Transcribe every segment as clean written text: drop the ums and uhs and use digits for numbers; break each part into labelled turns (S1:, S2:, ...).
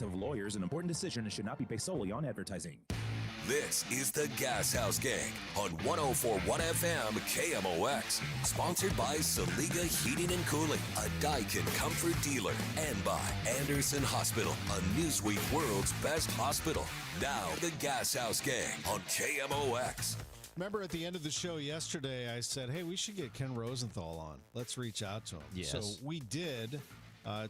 S1: of lawyers, an important decision and should not be based solely on advertising.
S2: This is the Gashouse Gang on 104.1 FM KMOX. Sponsored by Saliga Heating and Cooling, a Daikin comfort dealer. And by Anderson Hospital, a Newsweek World's Best Hospital. Now, the Gashouse Gang on KMOX.
S3: Remember at the end of the show yesterday, I said, hey, we should get Ken Rosenthal on. Let's reach out to him.
S4: Yes.
S3: So we did.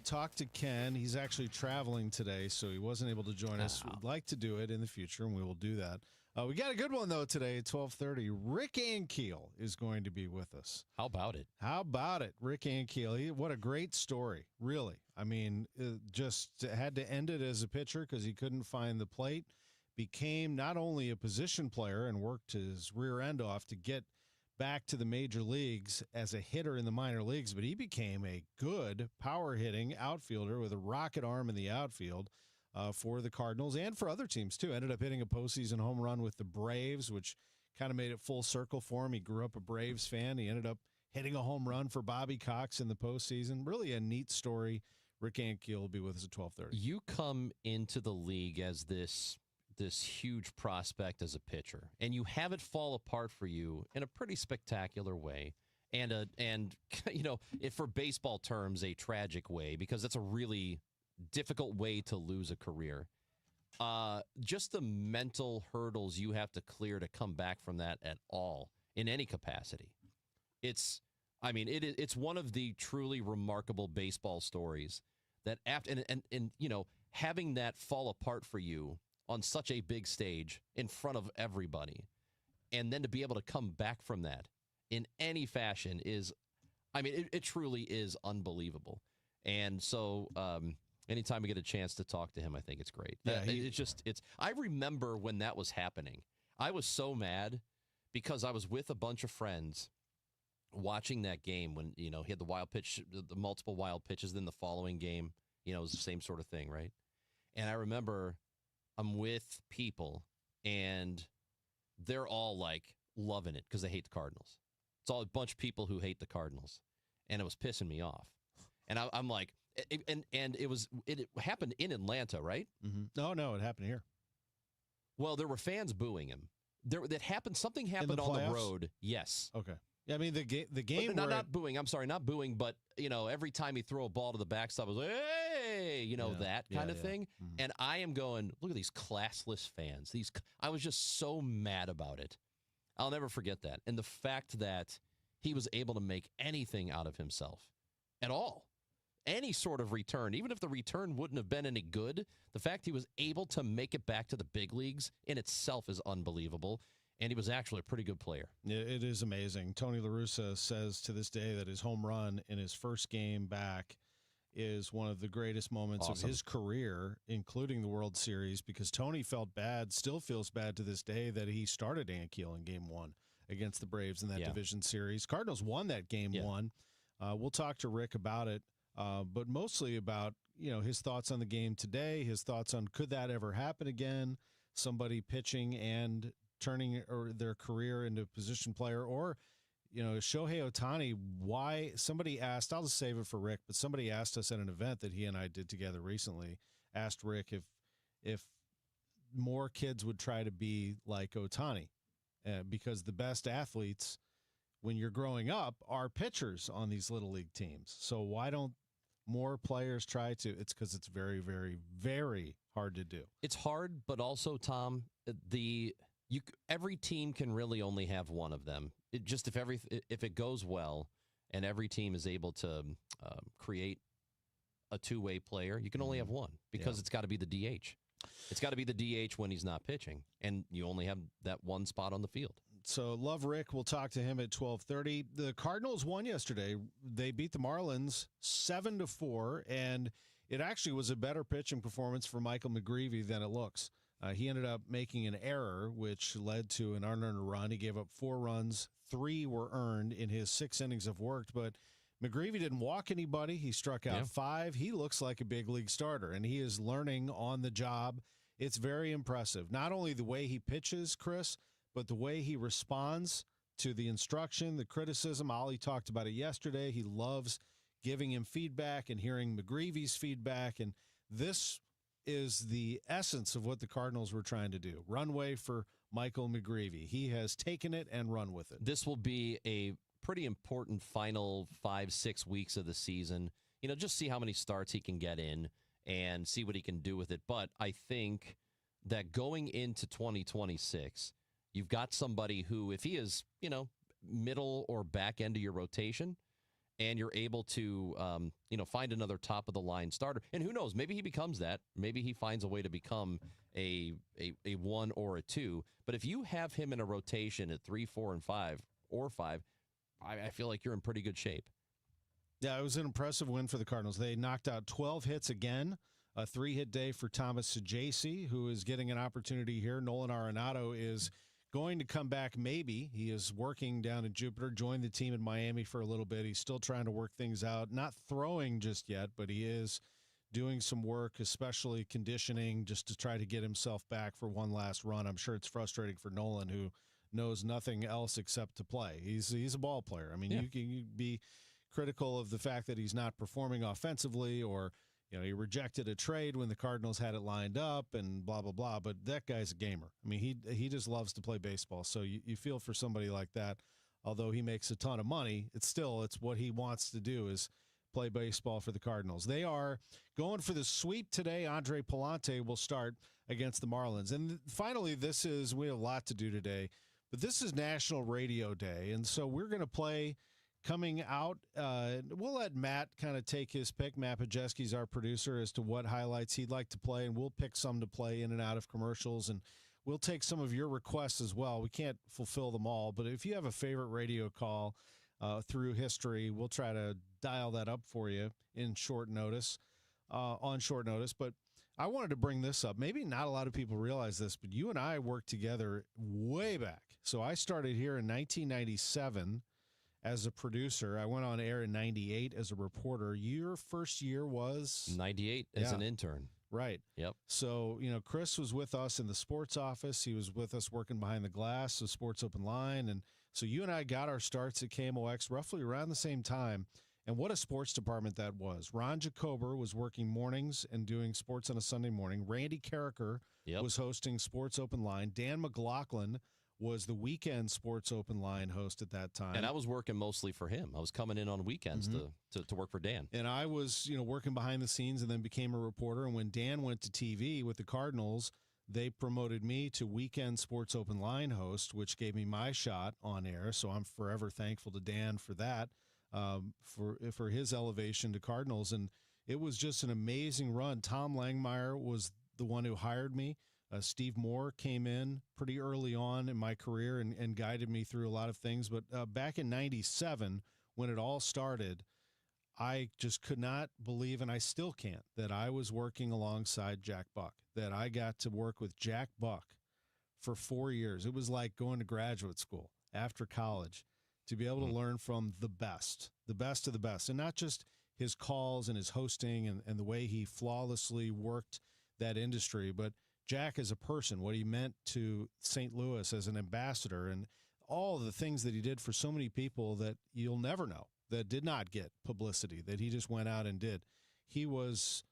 S3: Talk to Ken. He's actually traveling today, so he wasn't able to join us. We'd like to do it in the future, and we will do that. We got a good one, though, today at 12:30. Rick Ankiel is going to be with us.
S4: How about it?
S3: How about it? Rick Ankiel. What a great story, really. I mean, just had to end it as a pitcher because he couldn't find the plate. Became not only a position player and worked his rear end off to get back to the major leagues as a hitter in the minor leagues, but he became a good power-hitting outfielder with a rocket arm in the outfield for the Cardinals and for other teams, too. Ended up hitting a postseason home run with the Braves, which kind of made it full circle for him. He grew up a Braves fan. He ended up hitting a home run for Bobby Cox in the postseason. Really a neat story. Rick Ankiel will be with us at 12:30.
S4: You come into the league as this huge prospect as a pitcher, and you have it fall apart for you in a pretty spectacular way, and you know, if for baseball terms, a tragic way, because that's a really difficult way to lose a career. Just the mental hurdles you have to clear to come back from that at all in any capacity. It's one of the truly remarkable baseball stories that after and you know, having that fall apart for you on such a big stage in front of everybody, and then to be able to come back from that in any fashion is, it truly is unbelievable. And so anytime we get a chance to talk to him, I think it's great.
S3: Yeah,
S4: I remember when that was happening. I was so mad because I was with a bunch of friends watching that game when, you know, he had the wild pitch, the multiple wild pitches. Then the following game, you know, it was the same sort of thing, right? And I remember I'm with people, and they're all, like, loving it because they hate the Cardinals. It's all a bunch of people who hate the Cardinals, and it was pissing me off. And I'm like, and it happened in Atlanta, right?
S3: Mm-hmm. No, it happened here.
S4: Well, there were fans booing him. Something happened on the road. Yes.
S3: Okay. Yeah, I mean, the game.
S4: Not booing. I'm sorry, not booing, but, you know, every time he throw a ball to the backstop, I was like, hey, you know, that kind of thing. Mm-hmm. And I am going, look at these classless fans. I was just so mad about it. I'll never forget that. And the fact that he was able to make anything out of himself at all, any sort of return, even if the return wouldn't have been any good, the fact he was able to make it back to the big leagues in itself is unbelievable. And he was actually a pretty good player.
S3: It is amazing. Tony La Russa says to this day that his home run in his first game back is one of the greatest moments of his career, including the World Series, because Tony felt bad, still feels bad to this day, that he started Ankiel in Game 1 against the Braves in that division series. Cardinals won that Game 1. We'll talk to Rick about it, but mostly about, you know, his thoughts on the game today, his thoughts on could that ever happen again, somebody pitching and turning their career into a position player, or, you know, Shohei Ohtani. Why somebody asked, I'll just save it for Rick, but somebody asked us at an event that he and I did together recently, asked Rick if more kids would try to be like Ohtani, because the best athletes when you're growing up are pitchers on these little league teams. So why don't more players try to? It's because it's very, very, very hard to do.
S4: It's hard, but also, Tom, every team can really only have one of them. If it goes well and every team is able to create a two-way player, you can only have one, because it's got to be the DH. It's got to be the DH when he's not pitching, and you only have that one spot on the field.
S3: So love Rick. We'll talk to him at 12:30. The Cardinals won yesterday. They beat the Marlins 7-4, and it actually was a better pitching performance for Michael McGreevy than it looks. He ended up making an error, which led to an unearned run. He gave up 4 runs. 3 were earned in his 6 innings of work, but McGreevy didn't walk anybody. He struck out 5. He looks like a big league starter, and he is learning on the job. It's very impressive. Not only the way he pitches, Chris, but the way he responds to the instruction, the criticism. Ollie talked about it yesterday. He loves giving him feedback and hearing McGreevy's feedback, and this is the essence of what the Cardinals were trying to do. Runway for Michael McGreevy. He has taken it and run with it.
S4: This will be a pretty important final 5-6 weeks of the season. Just see how many starts he can get in and see what he can do with it. But I think that going into 2026, you've got somebody who, if he is, middle or back end of your rotation, and you're able to, find another top of the line starter, and who knows, maybe he becomes that. Maybe he finds a way to become a 1 or a 2. But if you have him in a rotation at 3, 4, and 5, or 5, I feel like you're in pretty good shape.
S3: Yeah, it was an impressive win for the Cardinals. They knocked out 12 hits again, a 3-hit day for Thomas Saggese, who is getting an opportunity here. Nolan Arenado is going to come back maybe. He is working down in Jupiter, joined the team in Miami for a little bit. He's still trying to work things out. Not throwing just yet, but he is doing some work, especially conditioning, just to try to get himself back for one last run. I'm sure it's frustrating for Nolan, who knows nothing else except to play. He's a ball player. I mean, you can be critical of the fact that he's not performing offensively, or he rejected a trade when the Cardinals had it lined up and blah blah blah, but that guy's a gamer. I mean, he just loves to play baseball. So you feel for somebody like that. Although he makes a ton of money, it's what he wants to do is play baseball for the Cardinals. They are going for the sweep today. Andre Palante will start against the Marlins. And finally, we have a lot to do today, but this is National Radio Day, and so we're going to play coming out. We'll let Matt kind of take his pick. Matt Pajeski's our producer, as to what highlights he'd like to play, and we'll pick some to play in and out of commercials, and we'll take some of your requests as well. We can't fulfill them all, but if you have a favorite radio call through history, we'll try to dial that up for you in short notice, on short notice. But I wanted to bring this up. Maybe not a lot of people realize this, but you and I worked together way back. So I started here in 1997 as a producer. I went on air in 98 as a reporter. Your first year was
S4: 98 as an intern.
S3: Right.
S4: Yep.
S3: So, Chris was with us in the sports office. He was with us working behind the glass of Sports Open Line. And so you and I got our starts at KMOX roughly around the same time. And what a sports department that was. Ron Jacober was working mornings and doing sports on a Sunday morning. Randy Carricker was hosting Sports Open Line. Dan McLaughlin was the weekend Sports Open Line host at that time.
S4: And I was working mostly for him. I was coming in on weekends to work for Dan.
S3: And I was, working behind the scenes, and then became a reporter. And when Dan went to TV with the Cardinals, they promoted me to weekend Sports Open Line host, which gave me my shot on air. So I'm forever thankful to Dan for that, for his elevation to Cardinals. And it was just an amazing run. Tom Langmeyer was the one who hired me. Steve Moore came in pretty early on in my career and guided me through a lot of things. But back in 97, when it all started, I just could not believe, and I still can't, that I was working alongside Jack Buck, that I got to work with Jack Buck for 4 years. It was like going to graduate school after college, to be able to learn from the best of the best, and not just his calls and his hosting and the way he flawlessly worked that industry, but Jack as a person, what he meant to St. Louis as an ambassador, and all the things that he did for so many people that you'll never know, that did not get publicity, that he just went out and did. He was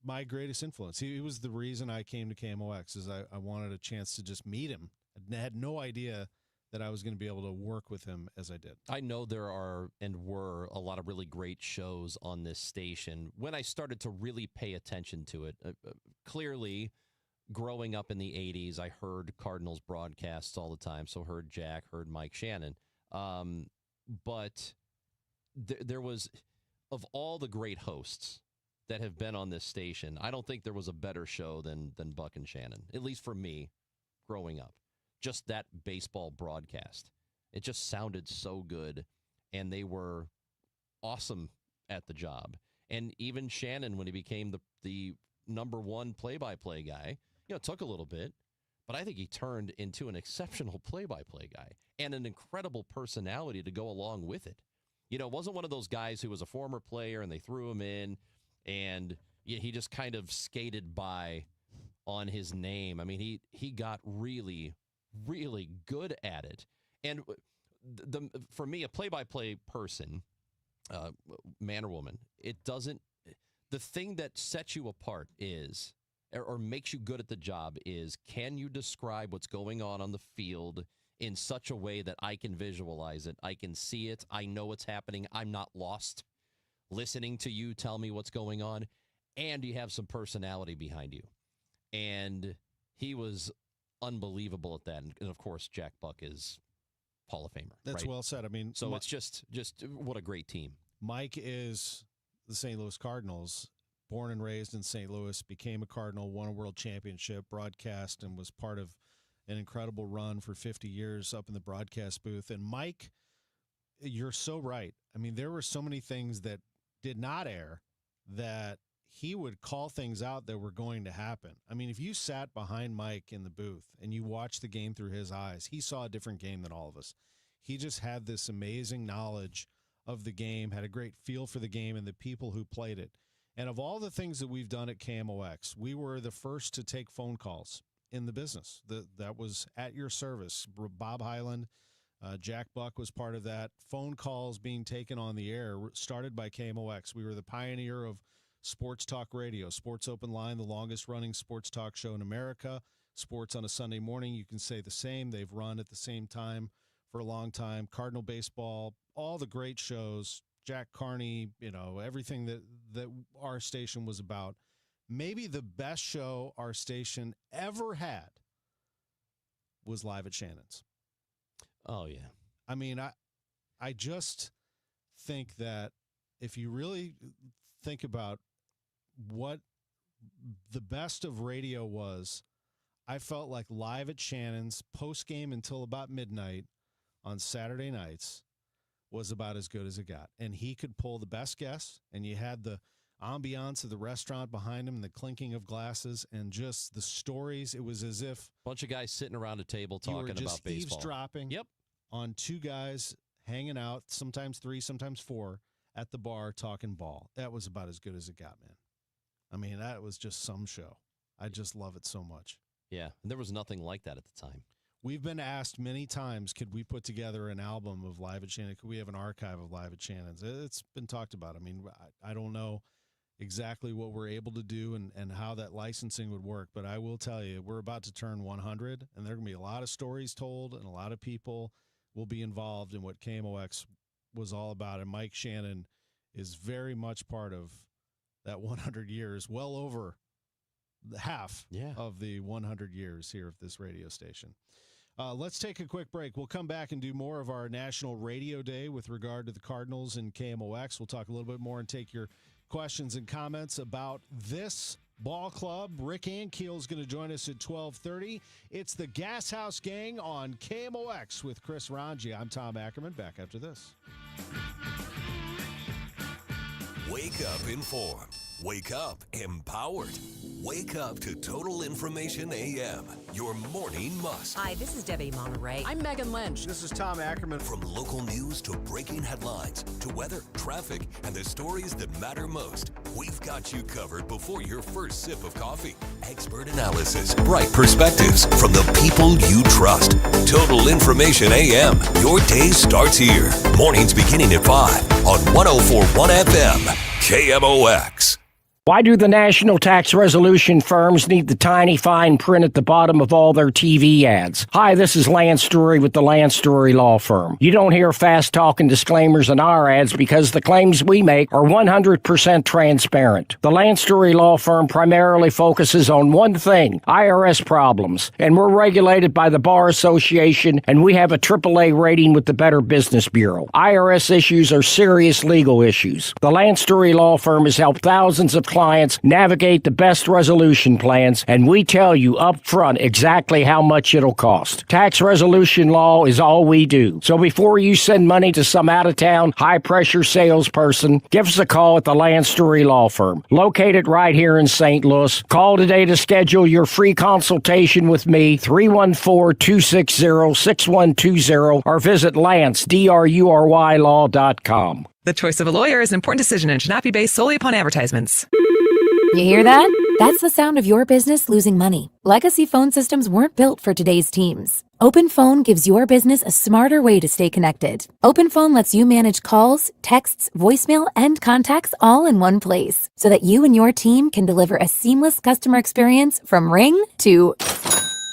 S3: my greatest influence. He was the reason I came to KMOX, is I wanted a chance to just meet him. I had no idea that I was going to be able to work with him as I did.
S4: I know there are and were a lot of really great shows on this station. When I started to really pay attention to it, clearly growing up in the 80s, I heard Cardinals broadcasts all the time. So heard Jack, heard Mike Shannon. But there was, of all the great hosts that have been on this station, I don't think there was a better show than Buck and Shannon, at least for me growing up. Just that baseball broadcast. It just sounded so good, and they were awesome at the job. And even Shannon, when he became the number one play-by-play guy, it took a little bit, but I think he turned into an exceptional play-by-play guy and an incredible personality to go along with it. It wasn't one of those guys who was a former player and they threw him in and he just kind of skated by on his name. I mean, he got really good at it. And for me, a play-by-play person, man or woman, the thing that sets you apart is, or makes you good at the job is, can you describe what's going on the field in such a way that I can visualize it? I can see it. I know what's happening. I'm not lost listening to you tell me what's going on. And you have some personality behind you. And he was unbelievable at that. And of course, Jack Buck is Hall of Famer.
S3: That's
S4: right?
S3: well said. I mean,
S4: so it's just what a great team.
S3: Mike is the St. Louis Cardinals, born and raised in St. Louis, became a Cardinal, won a world championship, broadcast, and was part of an incredible run for 50 years up in the broadcast booth. And Mike, you're so right. I mean, there were so many things that did not air that he would call things out that were going to happen. I mean, if you sat behind Mike in the booth and you watched the game through his eyes, he saw a different game than all of us. He just had this amazing knowledge of the game, had a great feel for the game and the people who played it. And of all the things that we've done at KMOX, we were the first to take phone calls in the business. That was at your service. Bob Hyland, Jack Buck was part of that. Phone calls being taken on the air started by KMOX. We were the pioneer of sports talk radio, Sports Open Line, the longest running sports talk show in America. Sports on a Sunday morning, you can say the same. They've run at the same time for a long time. Cardinal baseball, all the great shows, Jack Carney, everything that our station was about. Maybe the best show our station ever had was Live at Shannon's.
S4: Oh, yeah.
S3: I mean, I just think that if you really think about what the best of radio was, I felt like Live at Shannon's post-game until about midnight on Saturday nights was about as good as it got. And he could pull the best guests, and you had the ambiance of the restaurant behind him, the clinking of glasses, and just the stories. It was as if
S4: bunch of guys sitting around a table talking about baseball.
S3: Eavesdropping on two guys hanging out, sometimes three, sometimes four, at the bar talking ball. That was about as good as it got, man. I mean, that was just some show. I just love it so much.
S4: Yeah, and there was nothing like that at the time.
S3: We've been asked many times, could we put together an album of Live at Shannon? Could we have an archive of Live at Shannon's? It's been talked about. I mean, I don't know exactly what we're able to do and how that licensing would work, but I will tell you, we're about to turn 100, and there are going to be a lot of stories told, and a lot of people will be involved in what KMOX was all about. And Mike Shannon is very much part of that 100 years, well over half of the 100 years here of this radio station. Let's take a quick break. We'll come back and do more of our National Radio Day with regard to the Cardinals and KMOX. We'll talk a little bit more and take your questions and comments about this ball club. Rick Ankiel is going to join us at 12:30. It's the Gashouse Gang on KMOX with Chris Ranji. I'm Tom Ackerman. Back after this.
S2: Wake up informed. Wake up empowered. Wake up to Total Information AM, your morning must.
S5: Hi, this is Debbie Monterey.
S6: I'm Megan Lynch.
S3: This is Tom Ackerman.
S2: From local news to breaking headlines to weather, traffic, and the stories that matter most, we've got you covered before your first sip of coffee. Expert analysis, bright perspectives from the people you trust. Total Information AM, your day starts here. Mornings beginning at 5 on 104.1 FM, KMOX.
S7: Why do the national tax resolution firms need the tiny fine print at the bottom of all their TV ads? Hi, this is Lance Story with the Lance Story Law Firm. You don't hear fast-talking disclaimers in our ads because the claims we make are 100% transparent. The Lance Story Law Firm primarily focuses on one thing, IRS problems, and we're regulated by the Bar Association, and we have a AAA rating with the Better Business Bureau. IRS issues are serious legal issues. The Lance Story Law Firm has helped thousands of clients navigate the best resolution plans, and we tell you up front exactly how much it'll cost. Tax resolution law is all we do. So before you send money to some out-of-town, high-pressure salesperson, give us a call at the Land Story Law Firm, located right here in St. Louis. Call today to schedule your free consultation with me, 314-260-6120, or visit LanceDruryLaw.com.
S8: The choice of a lawyer is an important decision and should not be based solely upon advertisements.
S6: You hear that?
S5: That's the sound of your business losing money. Legacy phone systems weren't built for today's teams. OpenPhone gives your business a smarter way to stay connected. OpenPhone lets you manage calls, texts, voicemail, and contacts all in one place so that you and your team can deliver a seamless customer experience from ring to...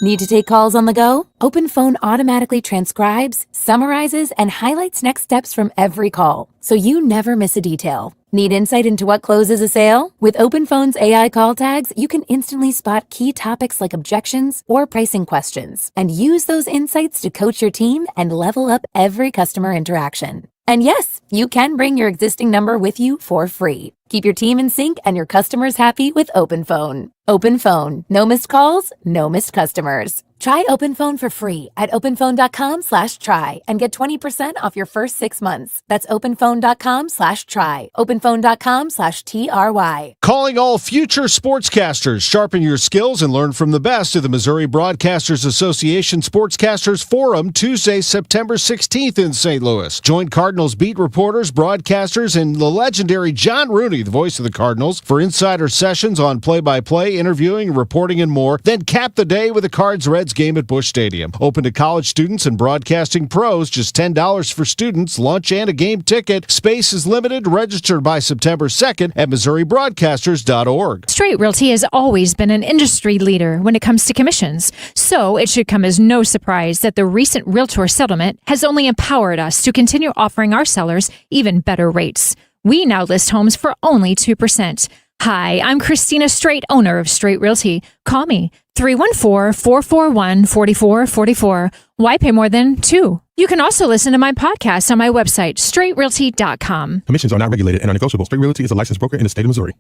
S5: Need to take calls on the go? OpenPhone automatically transcribes, summarizes, and highlights next steps from every call, so you never miss a detail. Need insight into what closes a sale? With OpenPhone's AI call tags, you can instantly spot key topics like objections or pricing questions, and use those insights to coach your team and level up every customer interaction. And yes, you can bring your existing number with you for free. Keep your team in sync and your customers happy with OpenPhone. OpenPhone. No missed calls, no missed customers. Try OpenPhone for free at openphone.com/try and get 20% off your first 6 months. That's openphone.com/try. openphone.com/TRY.
S3: Calling all future sportscasters. Sharpen your skills and learn from the best of the Missouri Broadcasters Association Sportscasters Forum, Tuesday, September 16th in St. Louis. Join Cardinals beat reporters, broadcasters, and the legendary John Rooney, the voice of the Cardinals, for insider sessions on play-by-play, interviewing, reporting, and more. Then cap the day with a Cards-Reds game at Busch Stadium. Open to college students and broadcasting pros. Just $10 for students, lunch, and a game ticket. Space is limited. Register by September 2nd at MissouriBroadcasters.org.
S6: Straight Realty has always been an industry leader when it comes to commissions, so it should come as no surprise that the recent Realtor settlement has only empowered us to continue offering our sellers even better rates. We now list homes for only 2%. Hi, I'm Christina Straight, owner of Straight Realty. Call me, 314-441-4444. Why pay more than 2? You can also listen to my podcast on my website, straightrealty.com.
S8: Commissions are not regulated and are negotiable. Straight Realty is a licensed broker in the state of Missouri.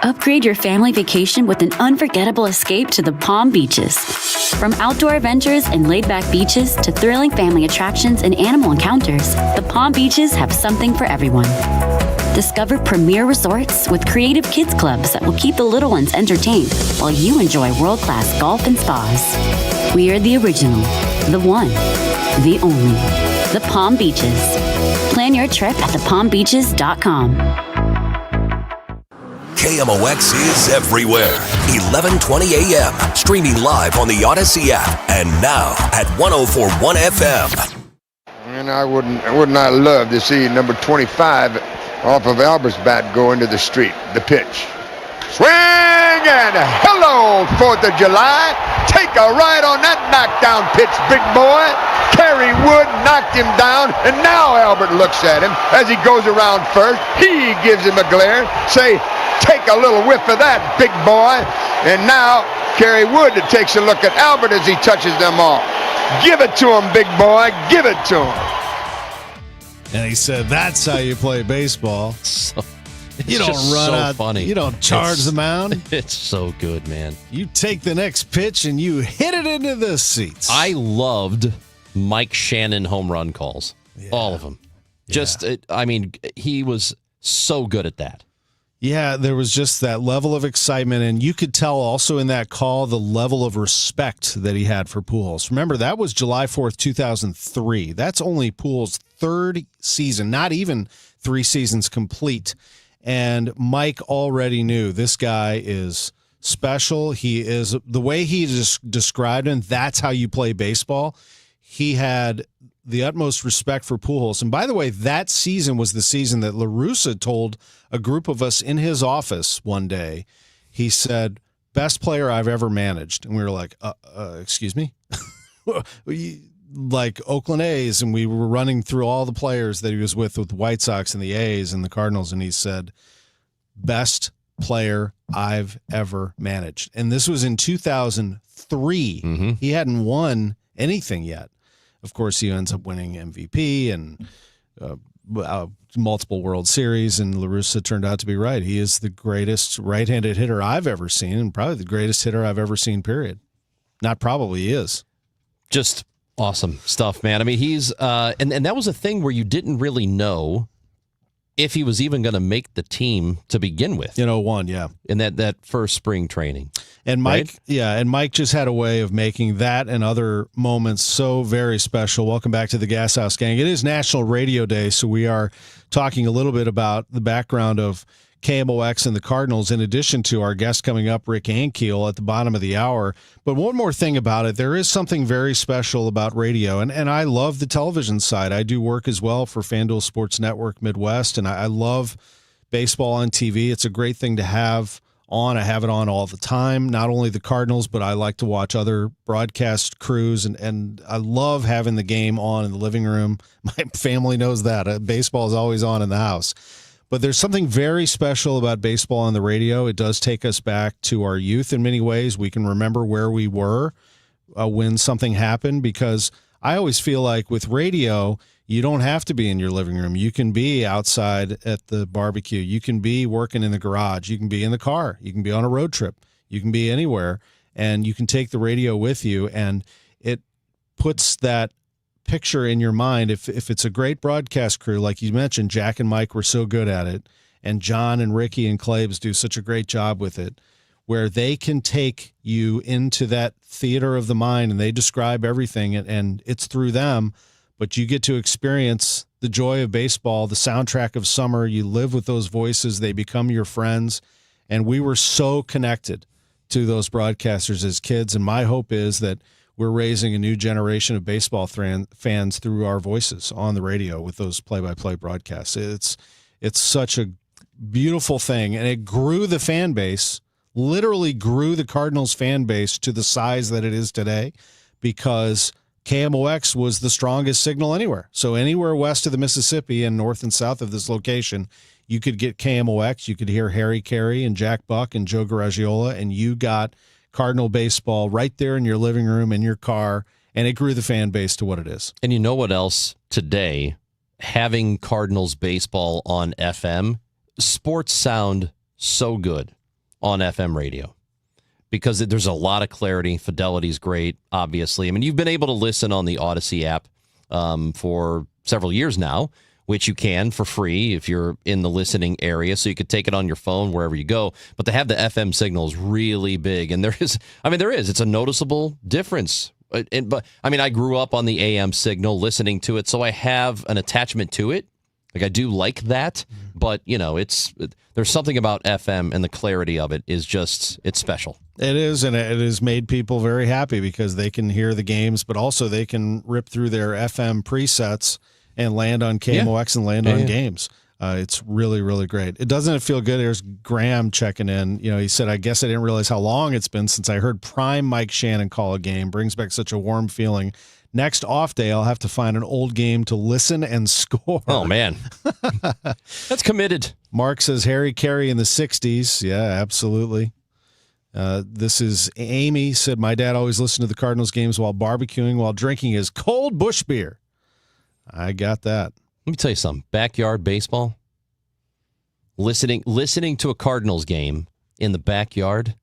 S9: Upgrade your family vacation with an unforgettable escape to the Palm Beaches. From outdoor adventures and laid-back beaches to thrilling family attractions and animal encounters, the Palm Beaches have something for everyone. Discover premier resorts with creative kids clubs that will keep the little ones entertained while you enjoy world-class golf and spas. We are the original, the one, the only, the Palm Beaches. Plan your trip at thepalmbeaches.com.
S2: KMOX is everywhere. 11:20 a.m. Streaming live on the Odyssey app and now at 104.1 FM.
S10: And I would not love to see number 25 off of Albert's bat go into the street. The pitch. Swing and hello, 4th of July. Take a ride on that knockdown pitch, big boy. Kerry Wood knocked him down, and now Albert looks at him as he goes around first. He gives him a glare. Say, take a little whiff of that, big boy. And now Kerry Wood takes a look at Albert as he touches them all. Give it to him, big boy. Give it to him.
S3: And he said, that's how you play baseball. You don't run out.
S4: Funny.
S3: You don't charge the mound.
S4: It's so good, man.
S3: You take the next pitch and you hit it into the seats.
S4: I loved Mike Shannon home run calls. Yeah. All of them. He was so good at that.
S3: Yeah, there was just that level of excitement, and you could tell also in that call the level of respect that he had for Pujols. Remember, that was July 4th, 2003. That's only Pujols' third season, not even 3 seasons complete. And Mike already knew this guy is special. He is, the way he just described him, that's how you play baseball. He had the utmost respect for Pujols. And by the way, that season was the season that La Russa told a group of us in his office one day. He said, best player I've ever managed. And we were like, excuse me? Like Oakland A's, and we were running through all the players that he was with the White Sox and the A's and the Cardinals, and he said, best player I've ever managed. And this was in 2003. Mm-hmm. He hadn't won anything yet. Of course, he ends up winning MVP and multiple World Series, and La Russa turned out to be right. He is the greatest right-handed hitter I've ever seen, and probably the greatest hitter I've ever seen, period. Not probably, he is.
S4: Just awesome stuff, man. I mean, he's and that was a thing where you didn't really know if he was even going to make the team to begin with.
S3: In 01, yeah.
S4: In that first spring training.
S3: And Mike,
S4: right?
S3: Yeah, and Mike just had a way of making that and other moments so very special. Welcome back to the Gashouse Gang. It is National Radio Day, so we are talking a little bit about the background of KMOX and the Cardinals, in addition to our guest coming up, Rick Ankiel, at the bottom of the hour. But one more thing about it, there is something very special about radio, and I love the television side. I do work as well for FanDuel Sports Network Midwest, and I love baseball on TV. It's a great thing to have on. I have it on all the time, not only the Cardinals, but I like to watch other broadcast crews, and I love having the game on in the living room. My family knows that. Baseball is always on in the house. But there's something very special about baseball on the radio. It does take us back to our youth in many ways. We can remember where we were when something happened, because I always feel like with radio, you don't have to be in your living room. You can be outside at the barbecue. You can be working in the garage. You can be in the car. You can be on a road trip. You can be anywhere, and you can take the radio with you, and it puts that picture in your mind. If it's a great broadcast crew, like you mentioned, Jack and Mike were so good at it, and John and Ricky and Claves do such a great job with it, where they can take you into that theater of the mind, and they describe everything, and it's through them, but you get to experience the joy of baseball, the soundtrack of summer. You live with those voices. They become your friends, and we were so connected to those broadcasters as kids, and my hope is that we're raising a new generation of baseball fans through our voices on the radio with those play-by-play broadcasts. It's such a beautiful thing, and it grew the fan base, literally grew the Cardinals fan base to the size that it is today, because KMOX was the strongest signal anywhere. So anywhere west of the Mississippi and north and south of this location, you could get KMOX. You could hear Harry Carey and Jack Buck and Joe Garagiola, and you got Cardinal baseball right there in your living room, in your car, and it grew the fan base to what it is.
S4: And you know what else today? Having Cardinals baseball on FM, sports sound so good on FM radio because there's a lot of clarity. Fidelity's great, obviously. I mean, you've been able to listen on the Odyssey app for several years now, which you can for free if you're in the listening area. So you could take it on your phone wherever you go. But to have the FM signal is really big. And there is. It's a noticeable difference. But I grew up on the AM signal listening to it, so I have an attachment to it. Like, I do like that. But, there's something about FM, and the clarity of it is just, it's special.
S3: It is, and it has made people very happy because they can hear the games, but also they can rip through their FM presets and land on KMOX and land on games. It's really, really great. Doesn't it feel good? There's Graham checking in. He said, I guess I didn't realize how long it's been since I heard prime Mike Shannon call a game. Brings back such a warm feeling. Next off day, I'll have to find an old game to listen and score.
S4: Oh, man. That's committed.
S3: Mark says Harry Carey in the 60s. Yeah, absolutely. This is Amy, said, my dad always listened to the Cardinals games while barbecuing, while drinking his cold bush beer. I got that.
S4: Let me tell you something. Backyard baseball, listening to a Cardinals game in the backyard,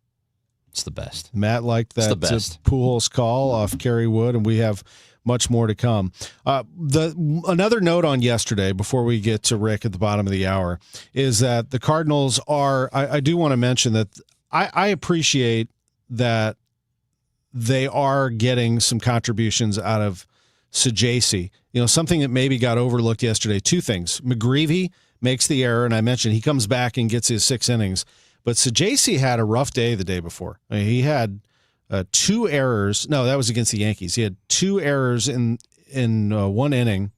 S4: it's the best.
S3: Matt liked that Pujols call off Kerry Wood, and we have much more to come. Another note on yesterday, before we get to Rick at the bottom of the hour, is that the Cardinals are, I do want to mention that I appreciate that they are getting some contributions out of Sajacy. Something that maybe got overlooked yesterday. Two things. McGreevy makes the error, and I mentioned he comes back and gets his 6 innings. But Sajacy had a rough day the day before. He had 2 errors. No, that was against the Yankees. He had 2 errors in 1 inning,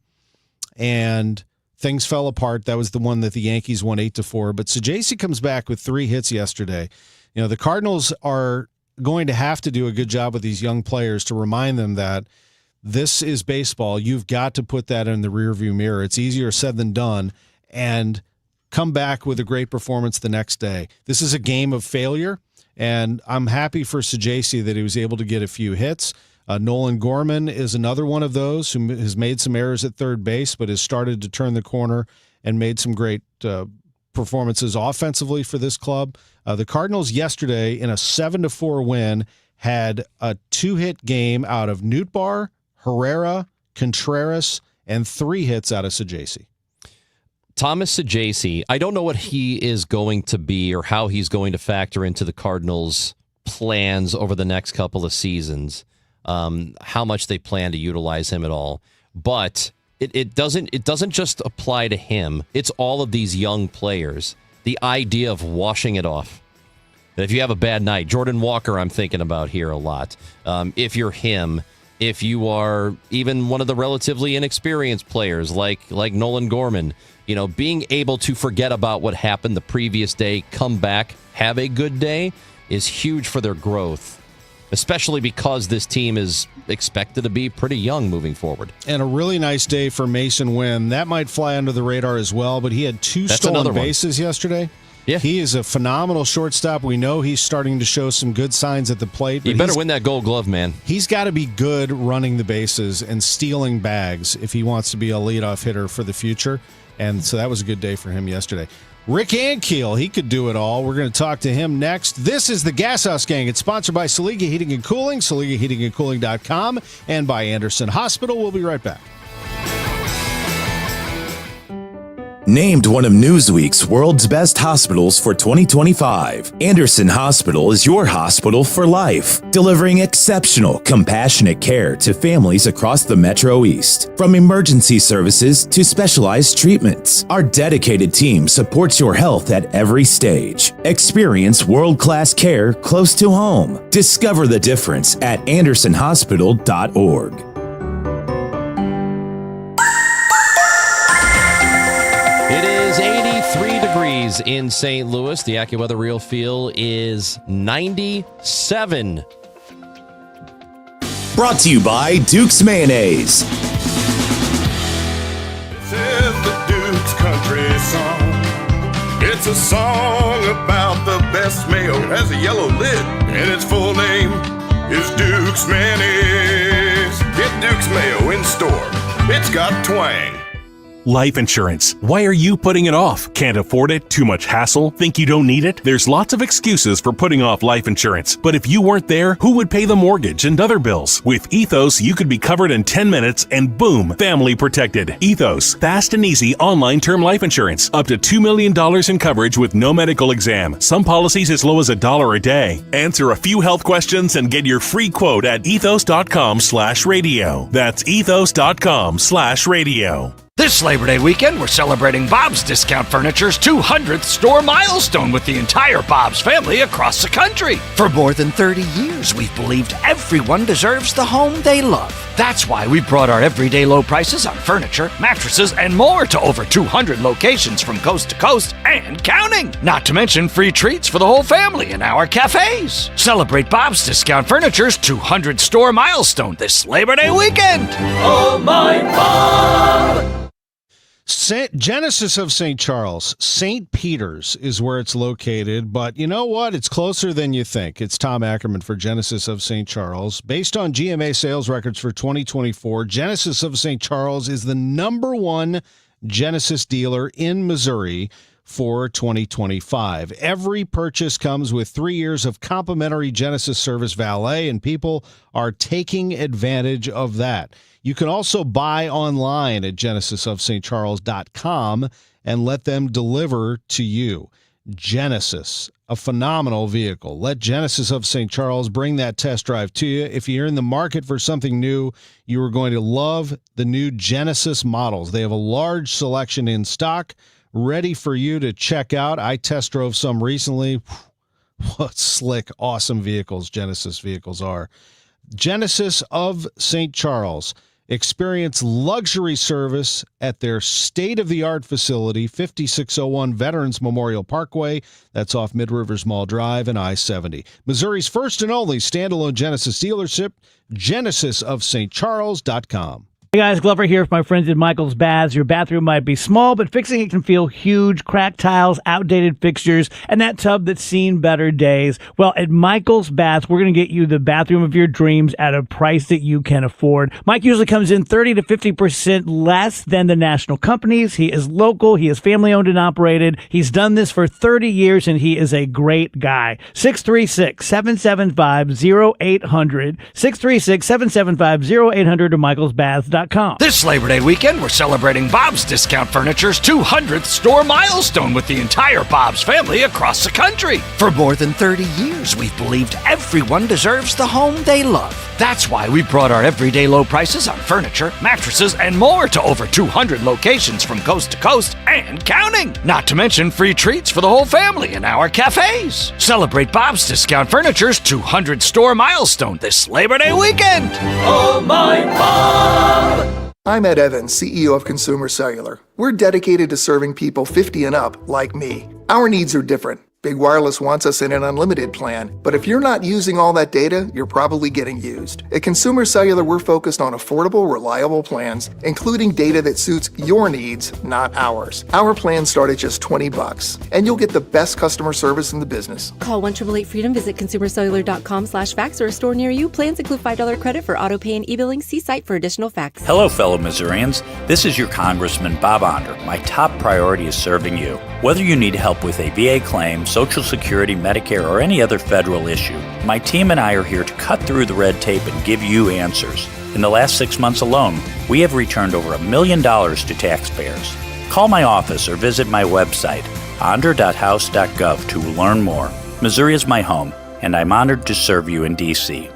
S3: and things fell apart. That was the one that the Yankees won 8-4. But Sajacy comes back with 3 hits yesterday. The Cardinals are going to have to do a good job with these young players to remind them that this is baseball. You've got to put that in the rearview mirror. It's easier said than done, and come back with a great performance the next day. This is a game of failure, and I'm happy for Sajacy that he was able to get a few hits. Nolan Gorman is another one of those who has made some errors at third base, but has started to turn the corner and made some great performances offensively for this club. The Cardinals yesterday, in a 7-4 win, had a 2-hit game out of Nootbaar, Herrera, Contreras, and 3 hits out of Sajacy.
S4: Thomas Sajacy, I don't know what he is going to be or how he's going to factor into the Cardinals' plans over the next couple of seasons, how much they plan to utilize him at all. But it doesn't just apply to him. It's all of these young players the idea of washing it off. If you have a bad night, Jordan Walker I'm thinking about here a lot. If you're him, if you are even one of the relatively inexperienced players like Nolan Gorman, being able to forget about what happened the previous day, come back, have a good day is huge for their growth, especially because this team is expected to be pretty young moving forward. And
S3: a really nice day for Mason Wynn. That might fly under the radar as well, but he had 2 stolen bases yesterday. Yeah. He is a phenomenal shortstop. We know he's starting to show some good signs at the plate.
S4: He better win that Gold Glove, man.
S3: He's got to be good running the bases and stealing bags if he wants to be a leadoff hitter for the future. And so that was a good day for him yesterday. Rick Ankiel, he could do it all. We're going to talk to him next. This is the Gashouse Gang. It's sponsored by Saliga Heating and Cooling, SaligaHeatingandCooling.com, and by Anderson Hospital. We'll be right back.
S1: Named one of Newsweek's world's best hospitals for 2025, Anderson Hospital is your hospital for life, delivering exceptional, compassionate care to families across the Metro East. From emergency services to specialized treatments, our dedicated team supports your health at every stage. Experience world-class care close to home. Discover the difference at andersonhospital.org.
S4: It is 83 degrees in St. Louis. The AccuWeather Real Feel is 97.
S1: Brought to you by Duke's Mayonnaise.
S11: This is the Duke's country song. It's a song about the best mayo. It has a yellow lid, and its full name is Duke's Mayonnaise. Get Duke's Mayo in store. It's got twang.
S12: Life insurance. Why are you putting it off? Can't afford it? Too much hassle? Think you don't need it? There's lots of excuses for putting off life insurance. But if you weren't there, who would pay the mortgage and other bills? With Ethos, you could be covered in 10 minutes and boom, family protected. Ethos, fast and easy online term life insurance. Up to $2 million in coverage with no medical exam. Some policies as low as $1 a day. Answer a few health questions and get your free quote at ethos.com/radio. That's ethos.com/radio.
S7: This Labor Day weekend, we're celebrating Bob's Discount Furniture's 200th store milestone with the entire Bob's family across the country. For more than 30 years, we've believed everyone deserves the home they love. That's why we brought our everyday low prices on furniture, mattresses, and more to over 200 locations from coast to coast and counting. Not to mention free treats for the whole family in our cafes. Celebrate Bob's Discount Furniture's 200 store milestone this Labor Day weekend.
S11: Oh, my Bob!
S3: Genesis of St. Charles, St. Peter's is where it's located, but you know what? It's closer than you think. It's Tom Ackerman for Genesis of St. Charles. Based on GMA sales records for 2024, Genesis of St. Charles is the #1 Genesis dealer in Missouri for 2025. Every purchase comes with 3 years of complimentary Genesis service valet, and people are taking advantage of that. You can also buy online at genesisofstcharles.com and let them deliver to you. Genesis, a phenomenal vehicle. Let Genesis of St. Charles bring that test drive to you. If you're in the market for something new, you are going to love the new Genesis models. They have a large selection in stock, ready for you to check out. I test drove some recently. What slick, awesome vehicles Genesis vehicles are. Genesis of St. Charles. Experience luxury service at their state-of-the-art facility, 5601 Veterans Memorial Parkway. That's off Mid-Rivers Mall Drive and I-70. Missouri's first and only standalone Genesis dealership, genesisofstcharles.com.
S13: Hey guys, Glover here with my friends at Michael's Baths. Your bathroom might be small, but fixing it can feel huge. Cracked tiles, outdated fixtures, and that tub that's seen better days. Well, at Michael's Baths, we're going to get you the bathroom of your dreams at a price that you can afford. Mike usually comes in 30 to 50% less than the national companies. He is local. He is family-owned and operated. He's done this for 30 years, and he is a great guy. 636-775-0800. 636-775-0800 or michaelsbaths.com. BobsDiscountFurniture.com.
S7: This Labor Day weekend, we're celebrating Bob's Discount Furniture's 200th store milestone with the entire Bob's family across the country. For more than 30 years, we've believed everyone deserves the home they love. That's why we brought our everyday low prices on furniture, mattresses, and more to over 200 locations from coast to coast and counting. Not to mention free treats for the whole family in our cafes. Celebrate Bob's Discount Furniture's 200 store milestone this Labor Day weekend.
S14: Oh, my Bob! I'm Ed Evans, CEO of Consumer Cellular. We're dedicated to serving people 50 and up like me. Our needs are different. Big Wireless wants us in an unlimited plan, but if you're not using all that data, you're probably getting used. At Consumer Cellular, we're focused on affordable, reliable plans, including data that suits your needs, not ours. Our plans start at just $20, and you'll get the best customer service in the business.
S15: Call 1-888-FREEDOM, visit consumercellular.com/facts or a store near you. Plans include $5 credit for auto pay and e-billing. See site for additional facts.
S16: Hello, fellow Missourians. This is your Congressman, Bob Onder. My top priority is serving you. Whether you need help with a VA claim, Social Security, Medicare, or any other federal issue, my team and I are here to cut through the red tape and give you answers. In the last 6 months alone, we have returned over $1 million to taxpayers. Call my office or visit my website, onder.house.gov, to learn more. Missouri is my home, and I'm honored to serve you in D.C.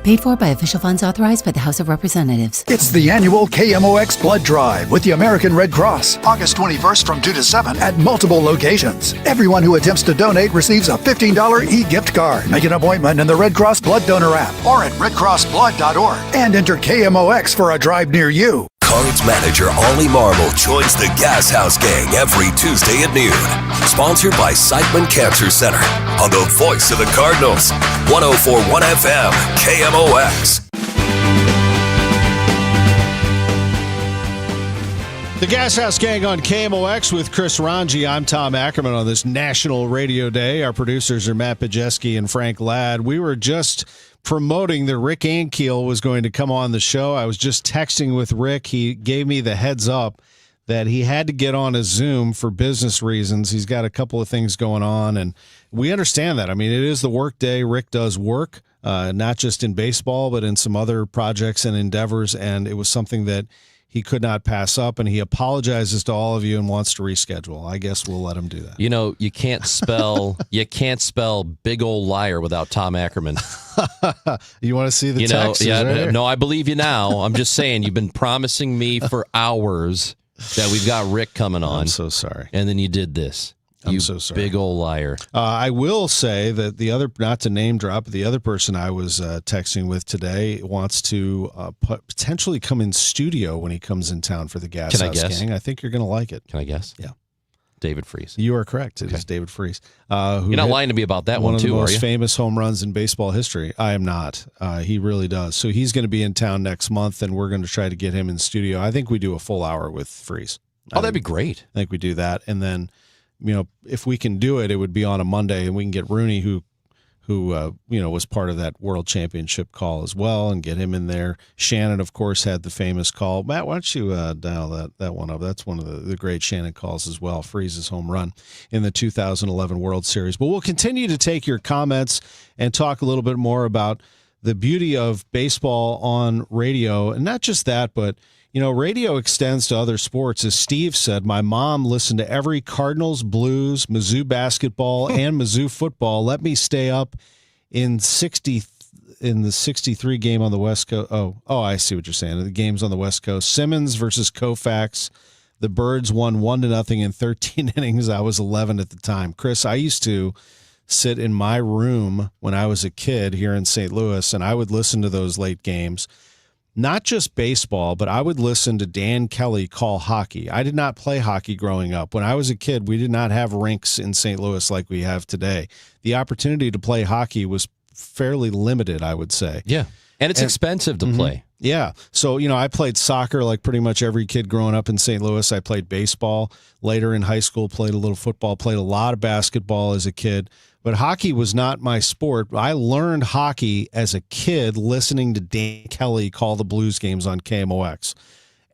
S17: Paid for by official funds authorized by the House of Representatives.
S18: It's the annual KMOX Blood Drive with the American Red Cross, August 21st from 2 to 7 at multiple locations. Everyone who attempts to donate receives a $15 e-gift card. Make an appointment in the Red Cross Blood Donor app or at redcrossblood.org and enter KMOX for a drive near you.
S2: Cards manager Ollie Marble joins the Gashouse Gang every Tuesday at noon. Sponsored by Siteman Cancer Center on the voice of the Cardinals, 104.1 FM, KMOX.
S3: The Gashouse Gang on KMOX with Chris Ranji. I'm Tom Ackerman on this National Radio Day. Our producers are Matt Pajeski and Frank Ladd. We were just promoting that Rick Ankiel was going to come on the show. I was just texting with Rick. He gave me the heads up that he had to get on a Zoom for business reasons. He's got a couple of things going on, and we understand that. I mean, it is the work day. Rick does work, not just in baseball, but in some other projects and endeavors, and it was something that he could not pass up, and he apologizes to all of you and wants to reschedule. I guess we'll let him do that.
S4: You know, you can't spell big old liar without Tom Ackerman.
S3: You want to see the text?
S4: Yeah, no, I believe you now. I'm just saying, you've been promising me for hours that we've got Rick coming on.
S3: I'm so sorry.
S4: And then you did this.
S3: I'm so sorry.
S4: Big old liar.
S3: I will say that the other, not to name drop, the other person I was texting with today wants to potentially come in studio when he comes in town for the Gashouse Gang. I think you're going to like it.
S4: Can I guess?
S3: Yeah.
S4: David Freese.
S3: You are correct. It is David Freese.
S4: You're not lying to me about that one, too, are you?
S3: One of the most famous home runs in baseball history. I am not. He really does. So he's going to be in town next month, and we're going to try to get him in studio. I think we do a full hour with Freese.
S4: Oh, that'd be great.
S3: I think we do that. And then, you know, if we can do it, it would be on a Monday, and we can get Rooney, who was part of that World Championship call as well, and get him in there. Shannon, of course, had the famous call. Matt, why don't you dial that one up? That's one of the great Shannon calls as well. Freeze's home run in the 2011 World Series. But we'll continue to take your comments and talk a little bit more about the beauty of baseball on radio, and not just that, but you know, radio extends to other sports. As Steve said, my mom listened to every Cardinals, Blues, Mizzou basketball, and Mizzou football. Let me stay up in the 63 game on the West Coast. Oh, I see what you're saying. The games on the West Coast. Simmons versus Koufax. The Birds won 1-0 in 13 innings. I was 11 at the time. Chris, I used to sit in my room when I was a kid here in St. Louis, and I would listen to those late games. Not just baseball, but I would listen to Dan Kelly call hockey. I did not play hockey growing up. When I was a kid, we did not have rinks in St. Louis like we have today. The opportunity to play hockey was fairly limited, I would say.
S4: Yeah, and it's expensive to play.
S3: Yeah. So, you know, I played soccer like pretty much every kid growing up in St. Louis. I played baseball. Later in high school, played a little football, played a lot of basketball as a kid. But hockey was not my sport. I learned hockey as a kid listening to Dan Kelly call the Blues games on KMOX.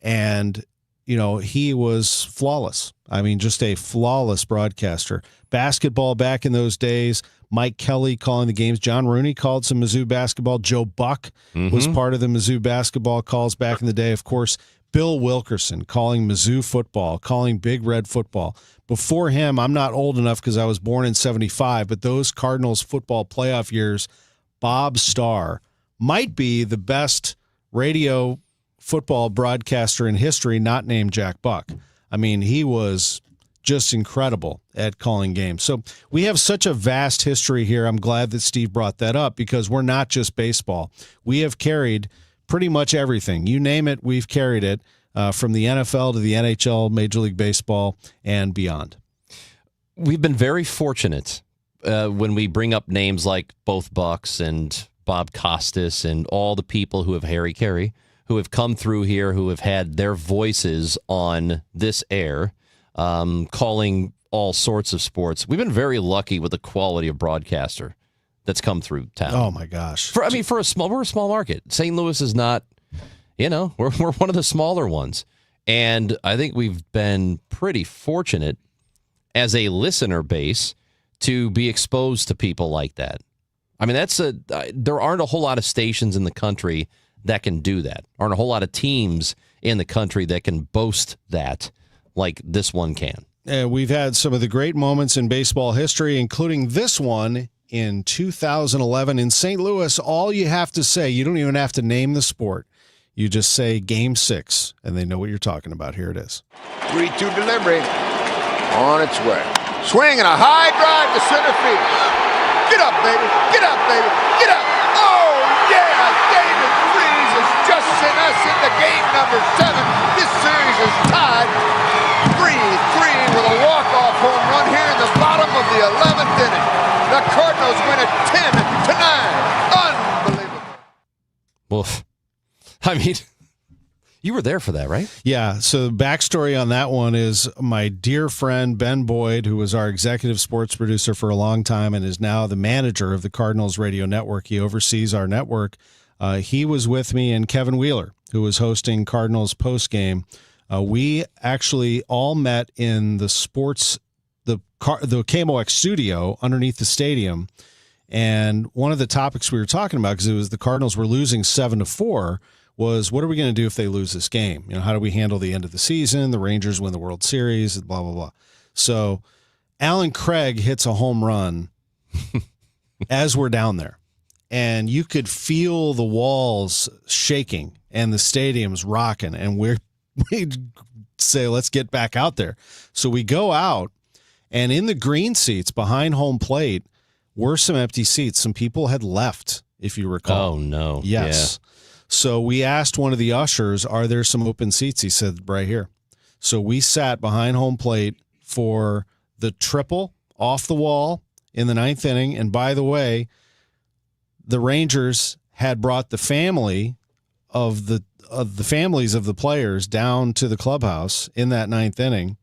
S3: And, you know, he was flawless. I mean, just a flawless broadcaster. Basketball back in those days, Mike Kelly calling the games. John Rooney called some Mizzou basketball. Joe Buck was part of the Mizzou basketball calls back in the day. Of course, Bill Wilkerson calling Mizzou football, calling Big Red football. Before him, I'm not old enough because I was born in 75, but those Cardinals football playoff years, Bob Starr might be the best radio football broadcaster in history, not named Jack Buck. I mean, he was just incredible at calling games. So we have such a vast history here. I'm glad that Steve brought that up because we're not just baseball. We have carried pretty much everything. You name it, we've carried it from the NFL to the NHL, Major League Baseball, and beyond.
S4: We've been very fortunate when we bring up names like both Bucks and Bob Costas and all the people who have Harry Carey, who have come through here, who have had their voices on this air, calling all sorts of sports. We've been very lucky with the quality of broadcaster that's come through town.
S3: Oh my gosh!
S4: We're a small market. St. Louis is not, we're one of the smaller ones, and I think we've been pretty fortunate as a listener base to be exposed to people like that. I mean, there aren't a whole lot of stations in the country that can do that. Aren't a whole lot of teams in the country that can boast that like this one can.
S3: We've had some of the great moments in baseball history, including this one in 2011 in St. Louis. All you have to say, you don't even have to name the sport. You just say Game 6, and they know what you're talking about. Here it is.
S10: 3-2 delivery on its way. Swing and a high drive to center field. Get up, baby. Get up, baby. Get up. Oh, yeah. David Freese has just sent us into game number 7. This series is tied 3-3 with a walk-off home run here in the bottom of the 11th inning. The Cardinals win it 10-9. Unbelievable.
S4: Woof. I mean, you were there for that, right?
S3: Yeah. So the backstory on that one is my dear friend Ben Boyd, who was our executive sports producer for a long time and is now the manager of the Cardinals radio network. He oversees our network. He was with me, and Kevin Wheeler, who was hosting Cardinals postgame. We actually all met in the KMOX studio underneath the stadium. And one of the topics we were talking about, because it was the Cardinals were losing 7-4, was what are we going to do if they lose this game? How do we handle the end of the season? The Rangers win the World Series, blah, blah, blah. So Alan Craig hits a home run as we're down there. And you could feel the walls shaking and the stadium's rocking. And we'd say, let's get back out there. So we go out, and in the green seats behind home plate were some empty seats. Some people had left, if you recall.
S4: Oh, no.
S3: Yes. Yeah. So we asked one of the ushers, are there some open seats? He said, right here. So we sat behind home plate for the triple off the wall in the 9th inning. And by the way, the Rangers had brought the family of the families of the players down to the clubhouse in that 9th inning,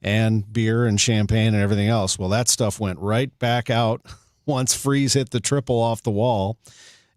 S3: and beer and champagne and everything else. Well, that stuff went right back out once Freese hit the triple off the wall.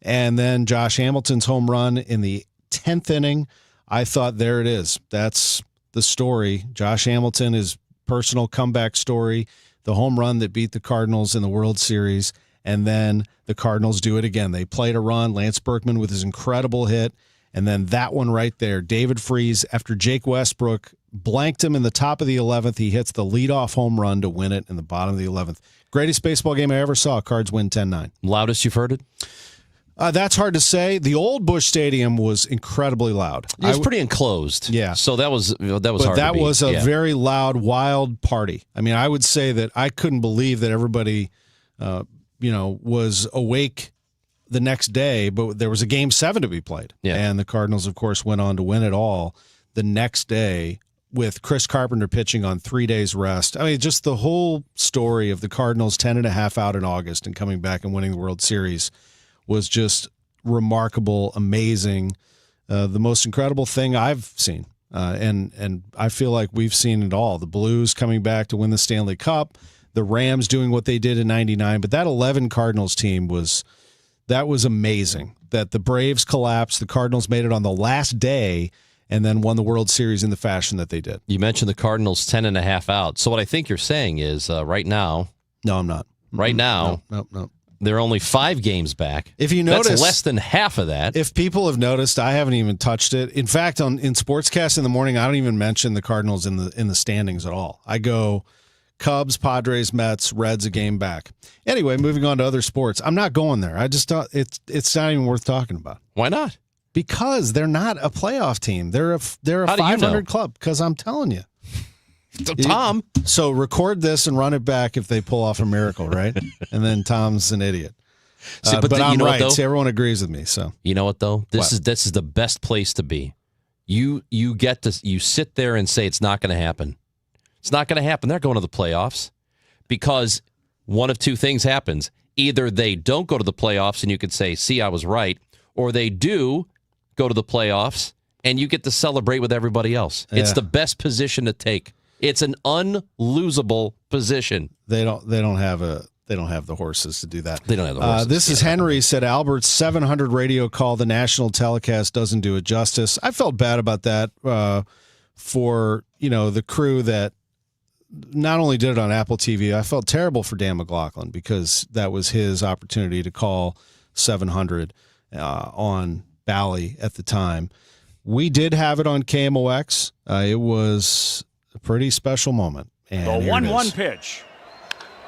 S3: And then Josh Hamilton's home run in the 10th inning, I thought, there it is. That's the story. Josh Hamilton, his personal comeback story, the home run that beat the Cardinals in the World Series, and then the Cardinals do it again. They played a run, Lance Berkman with his incredible hit, and then that one right there, David Freese, after Jake Westbrook blanked him in the top of the 11th, he hits the leadoff home run to win it in the bottom of the 11th. Greatest baseball game I ever saw. Cards win 10-9.
S4: Loudest you've heard it?
S3: That's hard to say. The old Busch Stadium was incredibly loud.
S4: It was pretty enclosed.
S3: Yeah.
S4: So that was hard
S3: that
S4: to beat.
S3: was a very loud, wild party. I mean, I would say that I couldn't believe that everybody, was awake the next day, but there was a Game 7 to be played.
S4: Yeah.
S3: And the Cardinals, of course, went on to win it all the next day with Chris Carpenter pitching on 3 days rest. I mean, just the whole story of the Cardinals 10.5 out in August and coming back and winning the World Series was just remarkable, amazing, the most incredible thing I've seen. And I feel like we've seen it all. The Blues coming back to win the Stanley Cup, the Rams doing what they did in 99. But that 11 Cardinals team was amazing. That the Braves collapsed, the Cardinals made it on the last day, and then won the World Series in the fashion that they did.
S4: You mentioned the Cardinals 10.5 out. So what I think you're saying is right now.
S3: No, I'm not.
S4: Right now,
S3: Nope.
S4: they're only 5 games back.
S3: If you notice,
S4: that's less than half of that.
S3: If people have noticed, I haven't even touched it. In fact, in Sportscast in the morning, I don't even mention the Cardinals in the standings at all. I go Cubs, Padres, Mets, Reds a game back. Anyway, moving on to other sports. I'm not going there. I just don't. It's not even worth talking about.
S4: Why not?
S3: Because they're not a playoff team. They're a 500 club. Because I'm telling you.
S4: Tom.
S3: So record this and run it back if they pull off a miracle, right? And then Tom's an idiot. But I'm right. See, everyone agrees with me. So
S4: you know what though? This is the best place to be. You sit there and say it's not going to happen. It's not going to happen. They're going to the playoffs because one of two things happens. Either they don't go to the playoffs and you could say, "See, I was right," or they do go to the playoffs and you get to celebrate with everybody else. Yeah. It's the best position to take. It's an unlosable position.
S3: They don't have the horses to do that.
S4: They don't have the horses.
S3: This is Henry said Albert's 700 radio call. The national telecast doesn't do it justice. I felt bad about that for the crew that not only did it on Apple TV. I felt terrible for Dan McLaughlin because that was his opportunity to call 700 on Bally at the time. We did have it on KMOX. It was a pretty special moment. And
S7: the 1-1 pitch.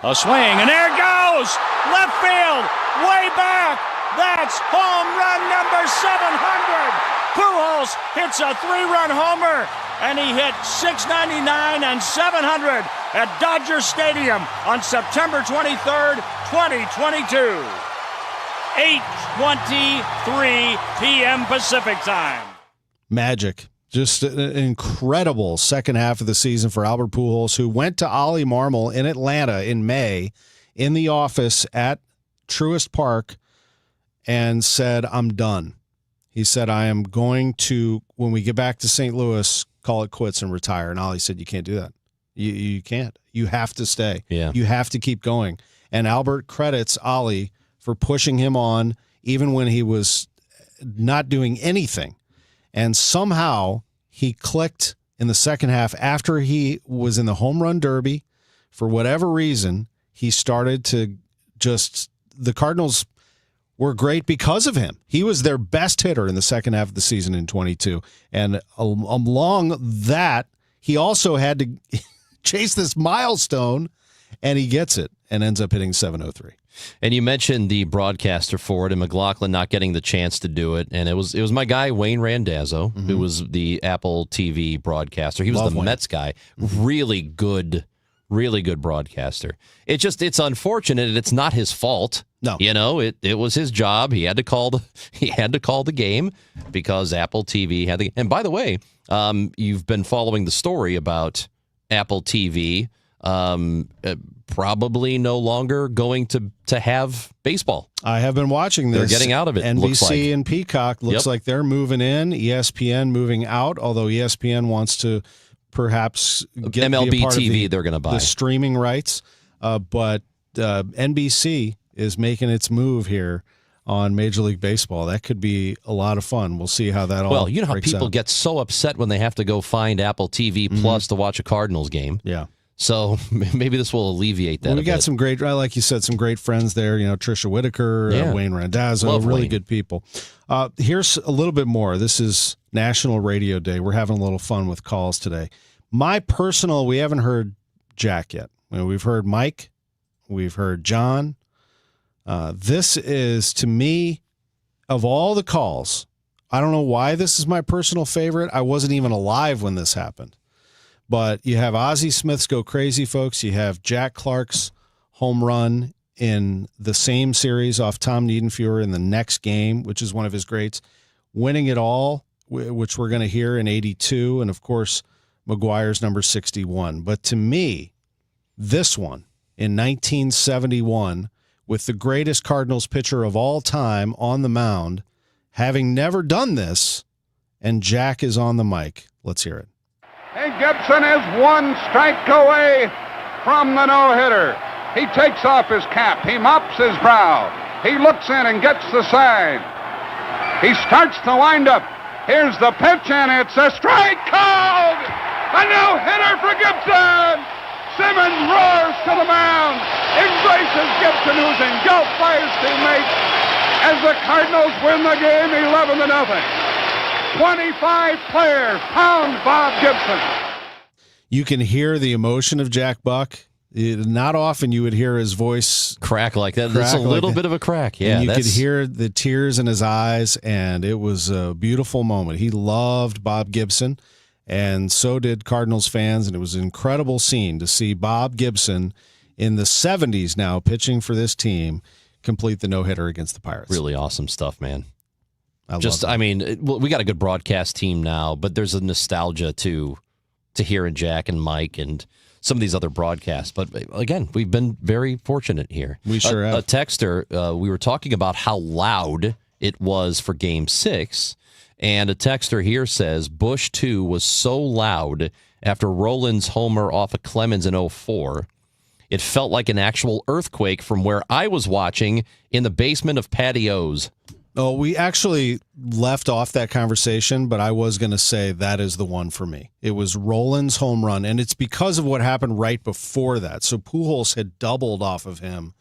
S7: A swing, and there it goes! Left field, way back! That's home run number 700! Pujols hits a 3-run homer, and he hit 699 and 700 at Dodger Stadium on September 23rd, 2022. 8:23 p.m. Pacific time.
S3: Magic. Just an incredible second half of the season for Albert Pujols, who went to Ollie Marmol in Atlanta in May in the office at Truist Park and said, "I'm done." He said, "I am going to, when we get back to St. Louis, call it quits and retire." And Ollie said, "You can't do that. You can't. You have to stay.
S4: Yeah.
S3: You have to keep going." And Albert credits Ollie for pushing him on even when he was not doing anything. And somehow he clicked in the second half after he was in the home run derby. For whatever reason, he started to the Cardinals were great because of him. He was their best hitter in the second half of the season in 22. And along that, he also had to chase this milestone, and he gets it and ends up hitting 703.
S4: And you mentioned the broadcaster for it and McLaughlin not getting the chance to do it. And it was my guy, Wayne Randazzo, who was the Apple TV broadcaster. He was the Mets guy. Really good broadcaster. It's unfortunate. It's not his fault.
S3: No.
S4: It was his job. He had to call the game because Apple TV had the. And by the way, you've been following the story about Apple TV probably no longer going to have baseball.
S3: I have been watching this.
S4: They're getting out of it.
S3: NBC and Peacock looks like they're moving in. ESPN moving out, although ESPN wants to perhaps get
S4: MLB
S3: be a part
S4: TV.
S3: of
S4: They're going to buy
S3: the streaming rights. But NBC is making its move here on Major League Baseball. That could be a lot of fun. We'll see how that all.
S4: Well, you know how people
S3: out.
S4: get so upset when they have to go find Apple TV Plus to watch a Cardinals game.
S3: Yeah.
S4: So maybe this will alleviate that.
S3: Well, we got some great, like you said, some great friends there. Tricia Whitaker, Wayne Randazzo, really
S4: Wayne.
S3: good people. Here's a little bit more. This is National Radio Day. We're having a little fun with calls today. We haven't heard Jack yet. We've heard Mike. We've heard John. This is, to me, of all the calls, I don't know why this is my personal favorite. I wasn't even alive when this happened. But you have Ozzie Smith's Go Crazy, folks. You have Jack Clark's home run in the same series off Tom Niedenfuer in the next game, which is one of his greats. Winning it all, which we're going to hear in 82. And, of course, McGuire's number 61. But to me, this one in 1971, with the greatest Cardinals pitcher of all time on the mound, having never done this, and Jack is on the mic. Let's hear it.
S19: And Gibson is one strike away from the no-hitter. He takes off his cap. He mops his brow. He looks in and gets the sign. He starts the windup. Here's the pitch, and it's a strike called. A no-hitter for Gibson. Simmons roars to the mound, embraces Gibson, who's engulfed by his teammates, as the Cardinals win the game 11-0. 25 players pound Bob Gibson.
S3: You can hear the emotion of Jack Buck. Not often you would hear his voice
S4: crack like that. It's a little bit of a crack. Yeah,
S3: and you could hear the tears in his eyes, and it was a beautiful moment. He loved Bob Gibson, and so did Cardinals fans, and it was an incredible scene to see Bob Gibson in the 70s now pitching for this team complete the no-hitter against the Pirates.
S4: Really awesome stuff, man.
S3: I
S4: mean, we got a good broadcast team now, but there's a nostalgia to hearing Jack and Mike and some of these other broadcasts. But again, we've been very fortunate here.
S3: We sure have.
S4: A texter, we were talking about how loud it was for Game 6, and a texter here says Busch 2 was so loud after Rollins' homer off of Clemens in 04. It felt like an actual earthquake from where I was watching in the basement of Patios.
S3: Oh, we actually left off that conversation, but I was going to say that is the one for me. It was Rollins' home run, and it's because of what happened right before that. So Pujols had doubled off of him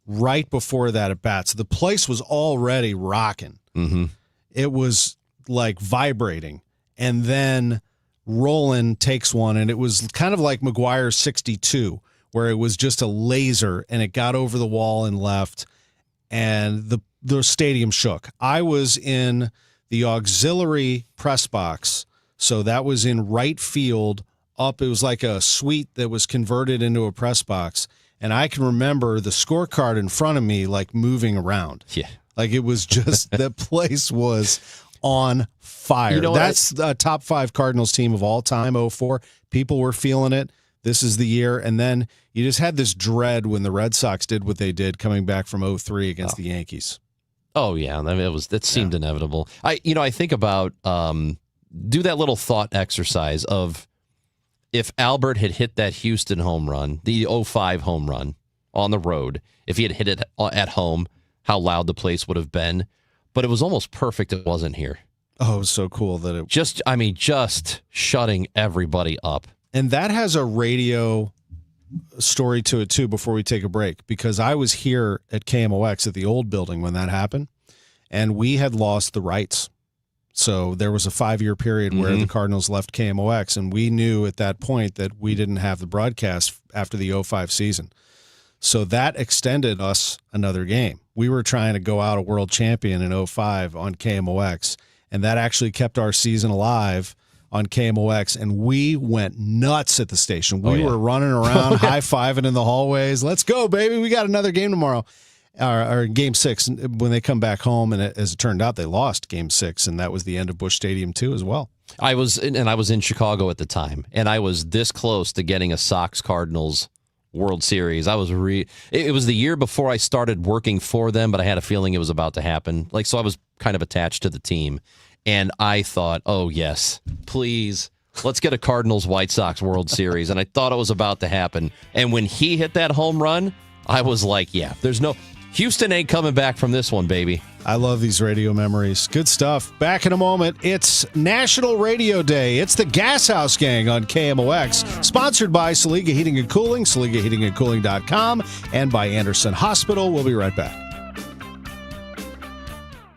S3: right before that at bat. So the place was already rocking.
S4: Mm-hmm.
S3: It was like vibrating. And then Roland takes one, and it was kind of like McGuire's 62, where it was just a laser, and it got over the wall and left, and the stadium shook. I was in the auxiliary press box, so that was in right field up. It was like a suite that was converted into a press box, and I can remember the scorecard in front of me like moving around.
S4: Yeah.
S3: Like it was just, the place was on fire.
S4: You know,
S3: that's a top 5 Cardinals team of all time, 04. People were feeling it. This is the year. And then you just had this dread when the Red Sox did what they did coming back from 03 against the Yankees.
S4: Oh yeah, I mean, it seemed inevitable. I think about do that little thought exercise of if Albert had hit that Houston home run, the 05 home run on the road, if he had hit it at home, how loud the place would have been. But it was almost perfect it wasn't here.
S3: Oh, it was so cool that it
S4: just shutting everybody up.
S3: And that has a radio story to it too before we take a break, because I was here at KMOX at the old building when that happened, and we had lost the rights. So there was a 5-year period where the Cardinals left KMOX, and we knew at that point that we didn't have the broadcast after the 05 season. So that extended us another game. We were trying to go out a world champion in 05 on KMOX, and that actually kept our season alive on KMOX, and we went nuts at the station. We were running around, high-fiving in the hallways. Let's go, baby. We got another game tomorrow. Or Game 6, when they come back home, and as it turned out, they lost Game 6, and that was the end of Busch Stadium, too, as well.
S4: I was in Chicago at the time, and I was this close to getting a Sox-Cardinals World Series. It was the year before I started working for them, but I had a feeling it was about to happen. So I was kind of attached to the team. And I thought, oh, yes, please, let's get a Cardinals-White Sox World Series. And I thought it was about to happen. And when he hit that home run, I was like, yeah, Houston ain't coming back from this one, baby.
S3: I love these radio memories. Good stuff. Back in a moment. It's National Radio Day. It's the Gashouse Gang on KMOX, sponsored by Saliga Heating and Cooling, SaligaHeatingandCooling.com, and by Anderson Hospital. We'll be right back.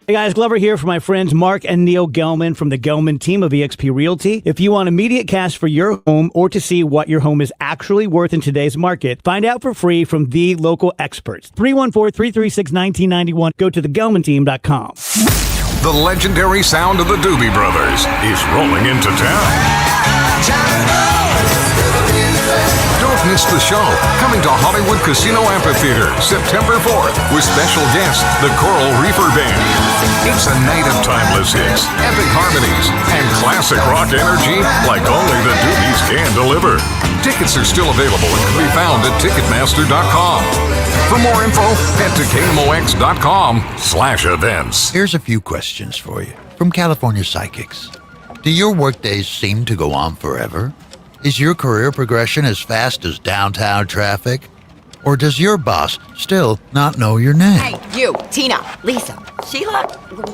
S13: Hey guys, Glover here for my friends Mark and Neil Gelman from the Gelman team of eXp Realty. If you want immediate cash for your home or to see what your home is actually worth in today's market, find out for free from the local experts. 314-336-1991. Go to thegelmanteam.com.
S11: The legendary sound of the Doobie Brothers is rolling into town. Don't miss the show. Coming to Hollywood Casino Amphitheater September 4th with special guest, the Coral Reefer Band. It's a night of timeless hits, epic harmonies, and classic rock energy like only the Doobies can deliver. Tickets are still available and can be found at Ticketmaster.com. For more info, head to KMOX.com/events.
S20: Here's a few questions for you from California Psychics. Do your workdays seem to go on forever? Is your career progression as fast as downtown traffic? Or does your boss still not know your name?
S21: Hey, you, Tina, Lisa, Sheila,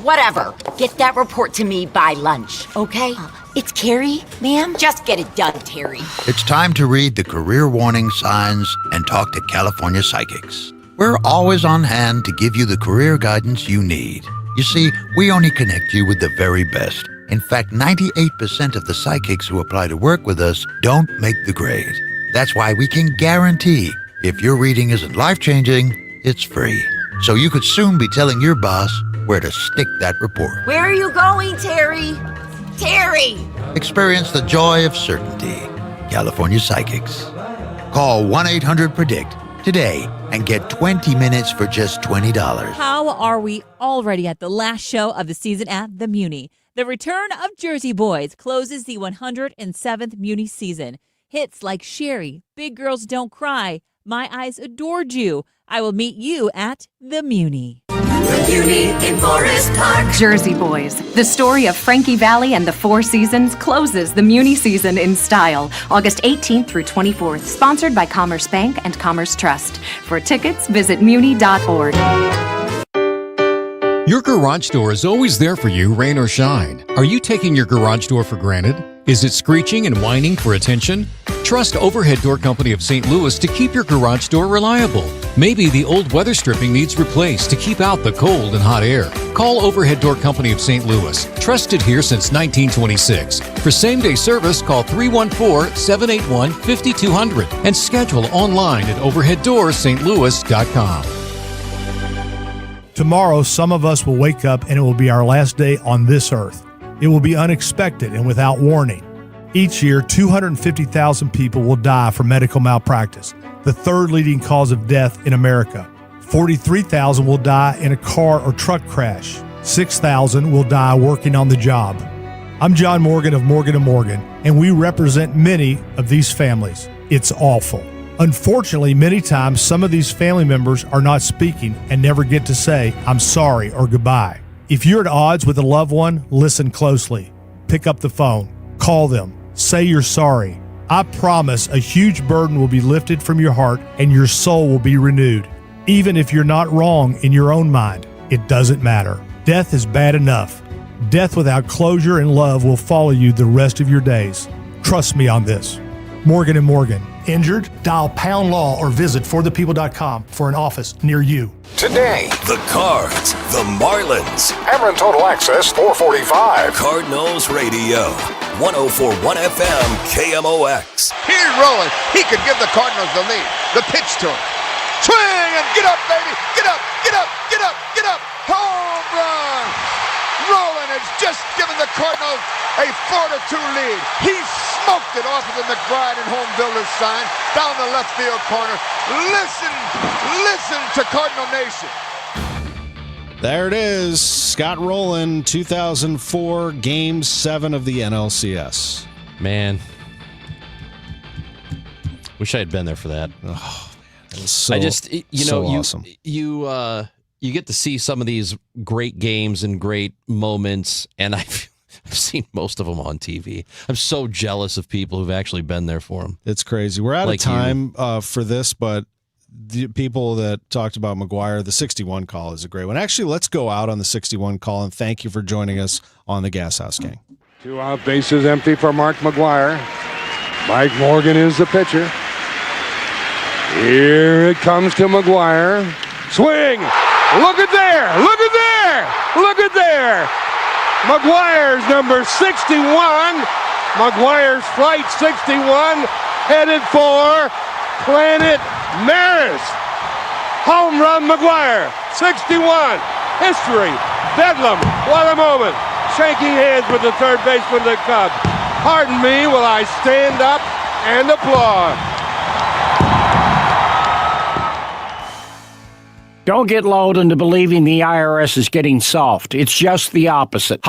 S21: whatever. Get that report to me by lunch, okay? It's Carrie, ma'am. Just get it done, Terry.
S20: It's time to read the career warning signs and talk to California Psychics. We're always on hand to give you the career guidance you need. You see, we only connect you with the very best. In fact, 98% of the psychics who apply to work with us don't make the grade. That's why we can guarantee if your reading isn't life-changing, it's free. So you could soon be telling your boss where to stick that report.
S21: Where are you going, Terry? Terry!
S20: Experience the joy of certainty. California Psychics. Call 1-800-PREDICT today and get 20 minutes for just $20.
S22: How are we already at the last show of the season at the Muni? The return of Jersey Boys closes the 107th Muni season. Hits like Sherry, Big Girls Don't Cry, My Eyes Adored You. I will meet you at the Muni.
S23: The Muni in Forest Park.
S24: Jersey Boys, the story of Frankie Valli and the Four Seasons, closes the Muni season in style, August 18th through 24th, sponsored by Commerce Bank and Commerce Trust. For tickets, visit muni.org.
S25: Your garage door is always there for you, rain or shine. Are you taking your garage door for granted? Is it screeching and whining for attention? Trust Overhead Door Company of St. Louis to keep your garage door reliable. Maybe the old weather stripping needs replaced to keep out the cold and hot air. Call Overhead Door Company of St. Louis, trusted here since 1926. For same-day service, call 314-781-5200 and schedule online at overheaddoorsstlouis.com.
S26: Tomorrow, some of us will wake up and it will be our last day on this earth. It will be unexpected and without warning. Each year, 250,000 people will die from medical malpractice, the third leading cause of death in America. 43,000 will die in a car or truck crash. 6,000 will die working on the job. I'm John Morgan of Morgan & Morgan, and we represent many of these families. It's awful. Unfortunately, many times some of these family members are not speaking and never get to say, I'm sorry or goodbye. If you're at odds with a loved one, listen closely. Pick up the phone. Call them. Say you're sorry. I promise a huge burden will be lifted from your heart and your soul will be renewed. Even if you're not wrong in your own mind, it doesn't matter. Death is bad enough. Death without closure and love will follow you the rest of your days. Trust me on this. Morgan & Morgan. Injured? Dial # law or visit forthepeople.com for an office near you.
S2: Today, the Cards, the Marlins.
S27: Ameren Total Access 445.
S2: Cardinals Radio, 104.1 FM KMOX.
S10: Here's Rowan. He could give the Cardinals the lead. The pitch to him. Swing and get up, baby. Get up, get up, get up, get up. Home run. Rowan has just given the Cardinals a 4-2 lead. He smoked it off of the McBride and Home Builders sign down the left field corner. Listen to Cardinal Nation.
S3: There it is. Scott Rowland, 2004, Game 7 of the NLCS.
S4: Man. Wish I had been there for that.
S3: Oh, man. It was so,
S4: I just,
S3: awesome.
S4: You get to see some of these great games and great moments, and I've seen most of them on TV. I'm so jealous of people who've actually been there for them.
S3: It's crazy. We're out of time for this, but the people that talked about McGuire, the 61 call is a great one. Actually, let's go out on the 61 call, and thank you for joining us on the Gashouse Gang.
S19: 2 out, bases empty for Mark McGuire. Mike Morgan is the pitcher. Here it comes to McGuire. Swing! Look at there! Look at there! Look at there! McGuire's number 61. McGuire's flight 61 headed for Planet Maris. Home run McGuire, 61. History. Bedlam. What a moment. Shaking hands with the third baseman of the Cubs. Pardon me while I stand up and applaud.
S7: Don't get lulled into believing the IRS is getting soft. It's just the opposite.